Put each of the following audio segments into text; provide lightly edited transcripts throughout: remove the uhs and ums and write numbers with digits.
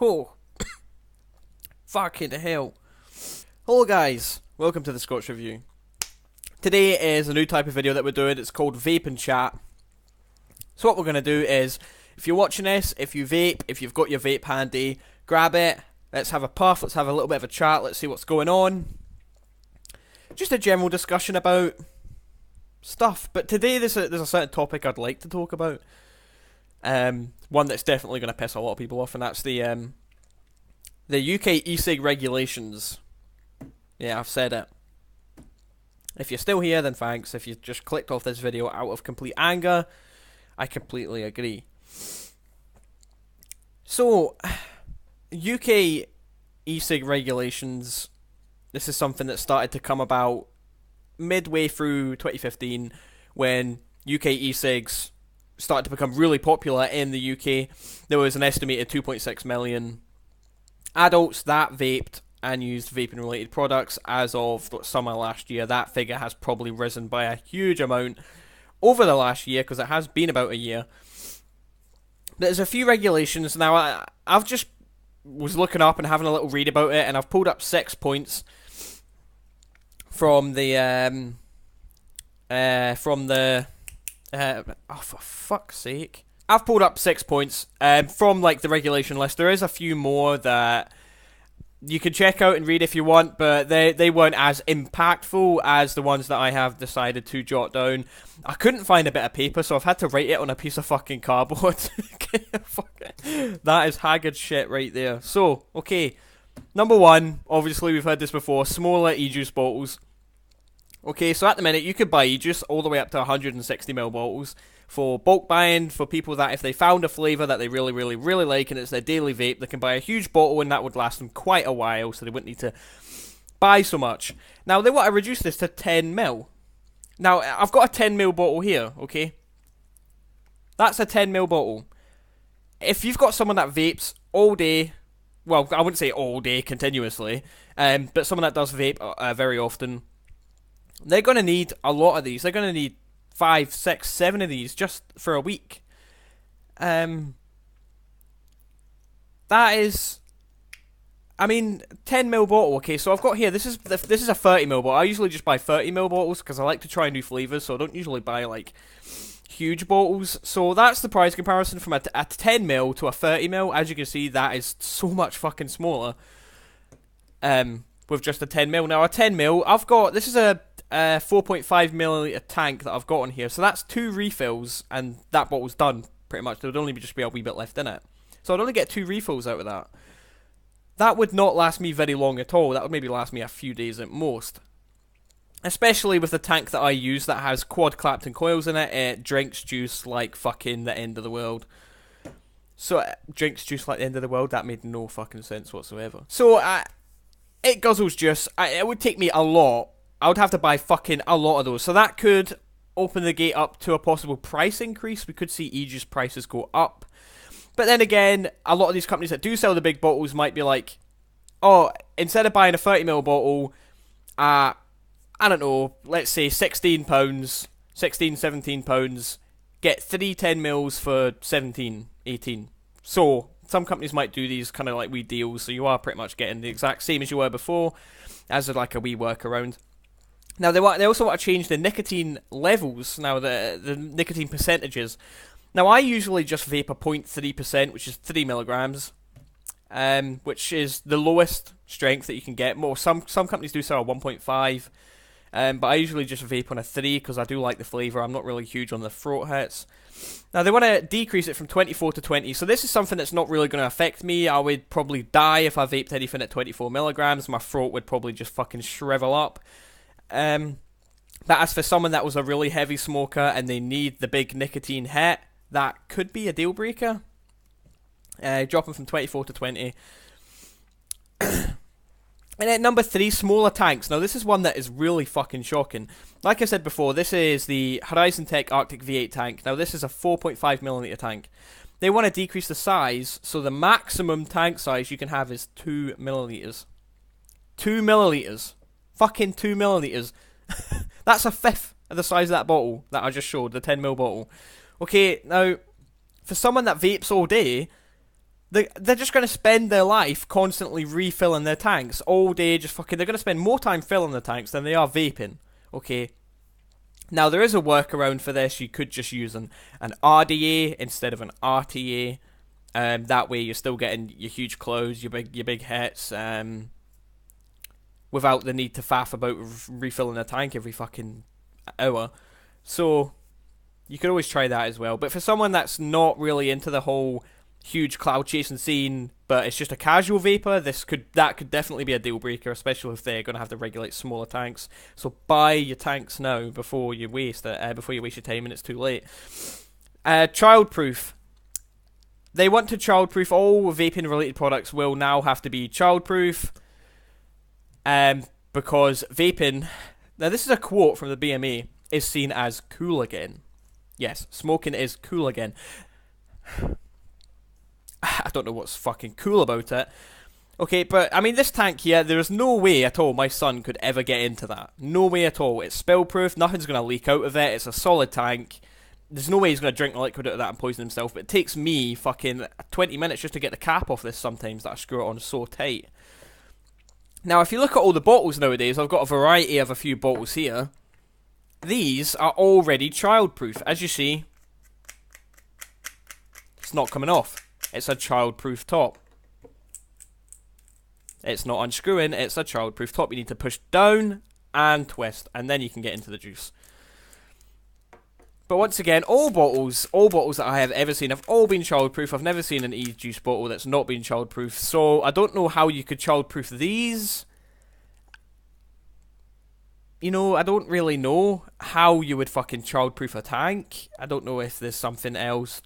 Oh, fucking hell. Hello guys, welcome to the Scotch Review. Today is a new type of video that we're doing. It's called Vape and Chat. So what we're going to do is, if you're watching this, if you vape, if you've got your vape handy, grab it, let's have a puff, let's have a little bit of a chat, let's see what's going on. Just a general discussion about stuff. But today there's a certain topic I'd like to talk about. One that's definitely going to piss a lot of people off, and that's the UK E-cig Regulations. Yeah, I've said it. If you're still here, then thanks. If you just clicked off this video out of complete anger, I completely agree. So, UK E-cig Regulations, this is something that started to come about midway through 2015 when UK e-cigs started to become really popular in the UK. There was an estimated 2.6 million adults that vaped and used vaping related products as of summer last year. That figure has probably risen by a huge amount over the last year because it has been about a year. There's a few regulations. Now, I've just was looking up and having a little read about it, and I've pulled up 6 points from the oh, for fuck's sake. I've pulled up 6 points from like the regulation list. There is a few more that you can check out and read if you want, but they weren't as impactful as the ones that I have decided to jot down. I couldn't find a bit of paper, so I've had to write it on a piece of fucking cardboard. That is haggard shit right there. So, okay. Number one, obviously we've heard this before, smaller e-juice bottles. Okay, so at the minute you could buy e-juice all the way up to 160ml bottles for bulk buying, for people that if they found a flavour that they really, really, really like and it's their daily vape, they can buy a huge bottle and that would last them quite a while, so they wouldn't need to buy so much. Now, they want to reduce this to 10ml. Now, I've got a 10ml bottle here, okay? That's a 10ml bottle. If you've got someone that vapes all day, well, I wouldn't say all day continuously, but someone that does vape very often, they're going to need a lot of these. They're going to need 5, 6, 7 of these just for a week. That is, I mean, 10ml bottle. Okay, so I've got here. This is a 30ml bottle. I usually just buy 30ml bottles because I like to try new flavors, so I don't usually buy like huge bottles. So that's the price comparison from a 10ml to a 30ml. As you can see, that is so much fucking smaller. With just a 10ml. Now a 10ml, I've got, this is a 4.5 milliliter tank that I've got on here, so that's 2 refills, and that bottle's done pretty much. There would only just be a wee bit left in it, so I'd only get 2 refills out of that. That would not last me very long at all. That would maybe last me a few days at most, especially with the tank that I use that has quad Clapton coils in it. It drinks juice like fucking the end of the world. So drinks juice like the end of the world, that made no fucking sense whatsoever. So it guzzles juice. It would take me a lot. I would have to buy fucking a lot of those. So that could open the gate up to a possible price increase. We could see e-juice prices go up. But then again, a lot of these companies that do sell the big bottles might be like, oh, instead of buying a 30ml bottle, I don't know, let's say £16, £17, get 3 10mls for 17, 18. So some companies might do these kind of like wee deals, so you are pretty much getting the exact same as you were before, as like a wee workaround. Now, they also want to change the nicotine levels, now the nicotine percentages. Now, I usually just vape a 0.3%, which is 3 milligrams, which is the lowest strength that you can get. Some companies do sell a 1.5, but I usually just vape on a 3 because I do like the flavour. I'm not really huge on the throat hurts. Now, they want to decrease it from 24 to 20, so this is something that's not really going to affect me. I would probably die if I vaped anything at 24 milligrams. My throat would probably just fucking shrivel up. But as for someone that was a really heavy smoker and they need the big nicotine hit, that could be a deal breaker. Dropping from 24 to 20. And then number 3, smaller tanks. Now this is one that is really fucking shocking. Like I said before, this is the Horizon Tech Arctic V8 tank. Now this is a 4.5mm tank. They want to decrease the size, so the maximum tank size you can have is 2 milliliters. 2 milliliters. Fucking 2 milliliters. That's a fifth of the size of that bottle that I just showed, the 10ml bottle. Okay, now, for someone that vapes all day, They're just going to spend their life constantly refilling their tanks all day, just fucking. They're going to spend more time filling their tanks than they are vaping. Okay. Now there is a workaround for this. You could just use an RDA instead of an RTA. That way you're still getting your huge clouds, your big hits, without the need to faff about refilling a tank every fucking hour. So you could always try that as well. But for someone that's not really into the whole huge cloud chasing scene, but it's just a casual vapor, that could definitely be a deal breaker, especially if they're going to have to regulate smaller tanks. So buy your tanks now before you waste your time and it's too late. Childproof. They want to childproof. All vaping related products will now have to be childproof. Because vaping, now this is a quote from the BMA, is seen as cool again. Yes, smoking is cool again. I don't know what's fucking cool about it. Okay, but I mean, this tank here, there is no way at all my son could ever get into that. No way at all. It's spill proof, nothing's going to leak out of it, it's a solid tank. There's no way he's going to drink the liquid out of that and poison himself, but it takes me fucking 20 minutes just to get the cap off this sometimes that I screw it on so tight. Now, if you look at all the bottles nowadays, I've got a variety of a few bottles here. These are already childproof. As you see, it's not coming off. It's a childproof top. It's not unscrewing, it's a childproof top. You need to push down and twist, and then you can get into the juice. But once again, all bottles that I have ever seen have all been childproof. I've never seen an e-juice bottle that's not been childproof, so I don't know how you could childproof these. You know, I don't really know how you would fucking childproof a tank. I don't know if there's something else,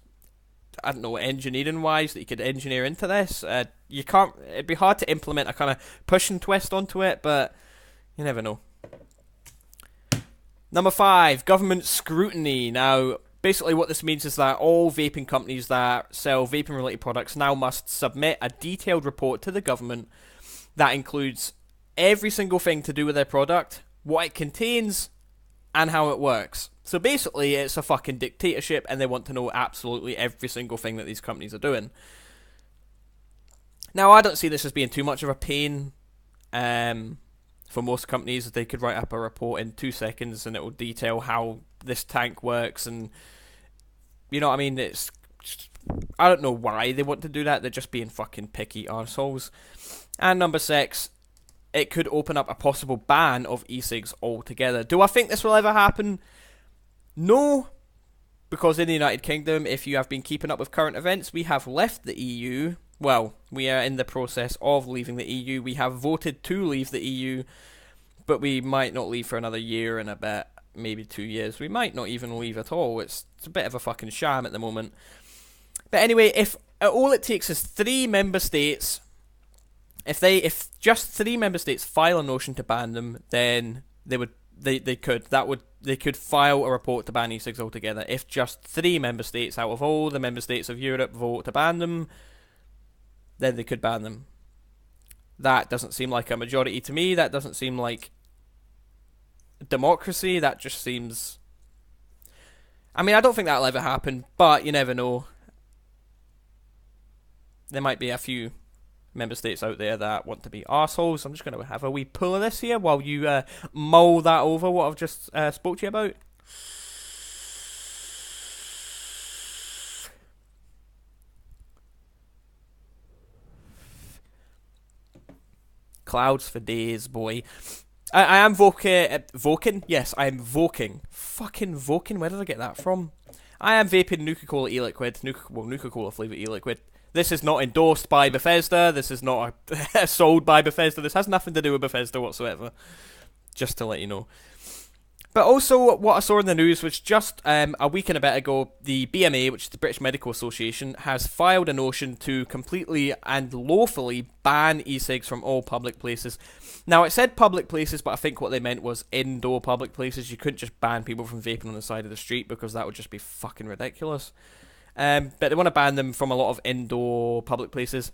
I don't know, engineering wise that you could engineer into this. You can't, it'd be hard to implement a kind of push and twist onto it, but you never know. Number 5, Government Scrutiny. Now, basically what this means is that all vaping companies that sell vaping related products now must submit a detailed report to the government that includes every single thing to do with their product, what it contains, and how it works. So basically, it's a fucking dictatorship, and they want to know absolutely every single thing that these companies are doing. Now, I don't see this as being too much of a pain. For most companies, they could write up a report in 2 seconds, and it will detail how this tank works, and you know what I mean? It's, I don't know why they want to do that. They're just being fucking picky arseholes. And number 6, it could open up a possible ban of e-cigs altogether. Do I think this will ever happen? No, because in the United Kingdom, if you have been keeping up with current events, we have left the EU. Well, we are in the process of leaving the EU. We have voted to leave the EU, but we might not leave for another year and a bit, maybe 2 years. We might not even leave at all. It's a bit of a fucking sham at the moment. But anyway, if all it takes is 3 member states, if just 3 member states file a motion to ban them, then they could file a report to ban e-cigs altogether. If just 3 member states out of all the member states of Europe vote to ban them, then they could ban them. That doesn't seem like a majority to me. That doesn't seem like democracy. That just seems... I mean, I don't think that'll ever happen, but you never know. There might be a few member states out there that want to be arseholes. I'm just going to have a wee pull of this here while you mull that over what I've just spoke to you about. Clouds for days, boy. I am voking? Yes, I am voking. Fucking voking? Where did I get that from? I am vaping Nuka-Cola e-liquid. Nuka-Cola flavoured e-liquid. This is not endorsed by Bethesda. This is not sold by Bethesda. This has nothing to do with Bethesda whatsoever. Just to let you know. But also, what I saw in the news was just a week and a bit ago, the BMA, which is the British Medical Association, has filed a motion to completely and lawfully ban e-cigs from all public places. Now, it said public places, but I think what they meant was indoor public places. You couldn't just ban people from vaping on the side of the street, because that would just be fucking ridiculous. But they want to ban them from a lot of indoor public places.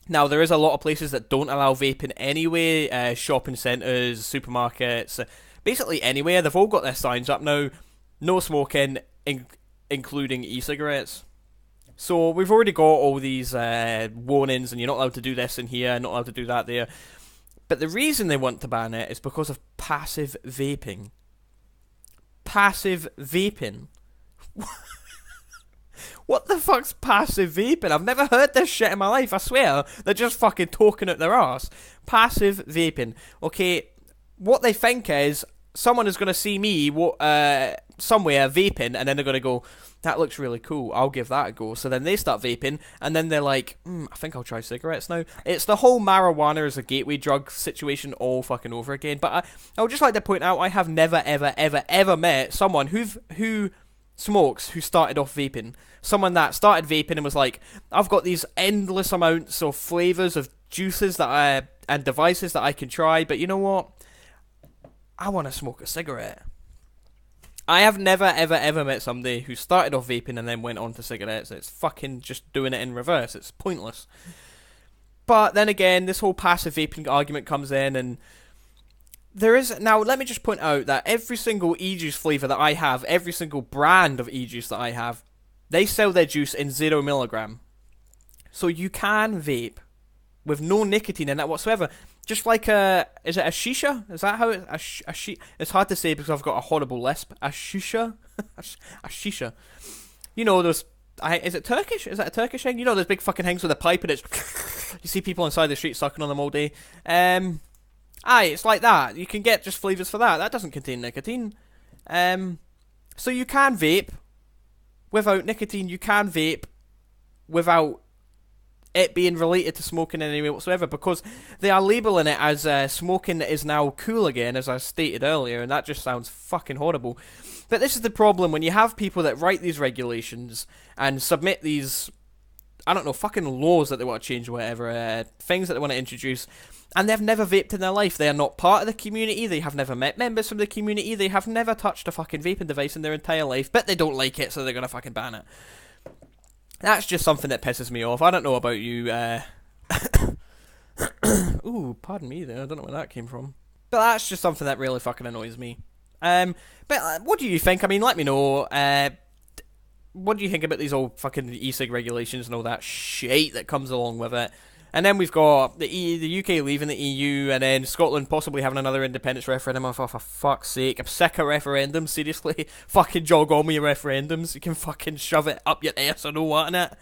Now, there is a lot of places that don't allow vaping anyway. Shopping centres, supermarkets... basically anywhere. They've all got their signs up now. No smoking, including e-cigarettes. So we've already got all these warnings, and you're not allowed to do this in here, not allowed to do that there. But the reason they want to ban it is because of passive vaping. Passive vaping. What the fuck's passive vaping? I've never heard this shit in my life, I swear. They're just fucking talking out their arse. Passive vaping. Okay, what they think is, someone is going to see me somewhere vaping, and then they're going to go, that looks really cool, I'll give that a go. So then they start vaping, and then they're like, I think I'll try cigarettes now. It's the whole marijuana as a gateway drug situation all fucking over again. But I would just like to point out, I have never, ever, ever, ever met someone who smokes who started off vaping. Someone that started vaping and was like, I've got these endless amounts of flavours of juices and devices that I can try, but you know what? I want to smoke a cigarette. I have never, ever, ever met somebody who started off vaping and then went on to cigarettes. It's fucking just doing it in reverse. It's pointless. But then again, this whole passive vaping argument comes in, and there is... Now, let me just point out that every single e-juice flavour that I have, every single brand of e-juice that I have, they sell their juice in 0 milligram. So you can vape with no nicotine in that whatsoever. Just like is it a shisha? Is that how it... It's hard to say because I've got a horrible lisp. A shisha? A shisha. You know those... is it Turkish? Is that a Turkish thing? You know those big fucking things with a pipe and it's... You see people inside the street sucking on them all day. It's like that. You can get just flavours for that. That doesn't contain nicotine. So you can vape without nicotine. You can vape without it being related to smoking in any way whatsoever, because they are labelling it as smoking is now cool again, as I stated earlier, and that just sounds fucking horrible. But this is the problem when you have people that write these regulations and submit these, I don't know, fucking laws that they want to change or whatever, things that they want to introduce, and they've never vaped in their life. They are not part of the community, they have never met members from the community, they have never touched a fucking vaping device in their entire life, but they don't like it, so they're gonna fucking ban it. That's just something that pisses me off. I don't know about you. Ooh, pardon me there. I don't know where that came from. But that's just something that really fucking annoys me. But what do you think? I mean, let me know. What do you think about these old fucking E-Cig regulations and all that shit that comes along with it? And then we've got the UK leaving the EU, and then Scotland possibly having another independence referendum. Oh, for fuck's sake. I'm sick of referendums, seriously. Fucking jog on with your referendums. You can fucking shove it up your ass or no what in it.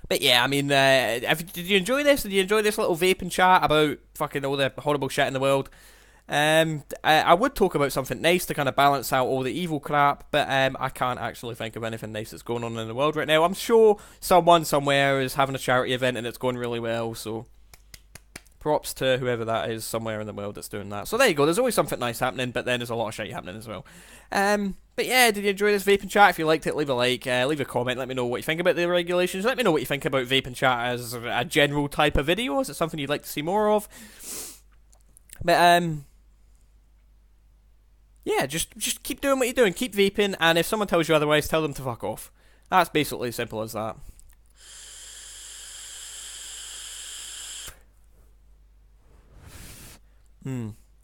But yeah, I mean, did you enjoy this? Did you enjoy this little vaping chat about fucking all the horrible shit in the world? I would talk about something nice to kind of balance out all the evil crap, but I can't actually think of anything nice that's going on in the world right now. I'm sure someone somewhere is having a charity event and it's going really well, so props to whoever that is somewhere in the world that's doing that. So there you go, there's always something nice happening, but then there's a lot of shit happening as well. But yeah, did you enjoy this vaping chat? If you liked it, leave a like, leave a comment, let me know what you think about the regulations, let me know what you think about vaping chat as a general type of video. Is it something you'd like to see more of? But yeah, just keep doing what you're doing, keep vaping, and if someone tells you otherwise, tell them to fuck off. That's basically as simple as that.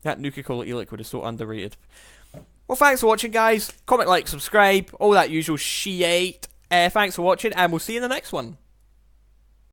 That Nuka-Cola e-liquid is so underrated. Well, thanks for watching, guys. Comment, like, subscribe, all that usual shit. Thanks for watching, and we'll see you in the next one.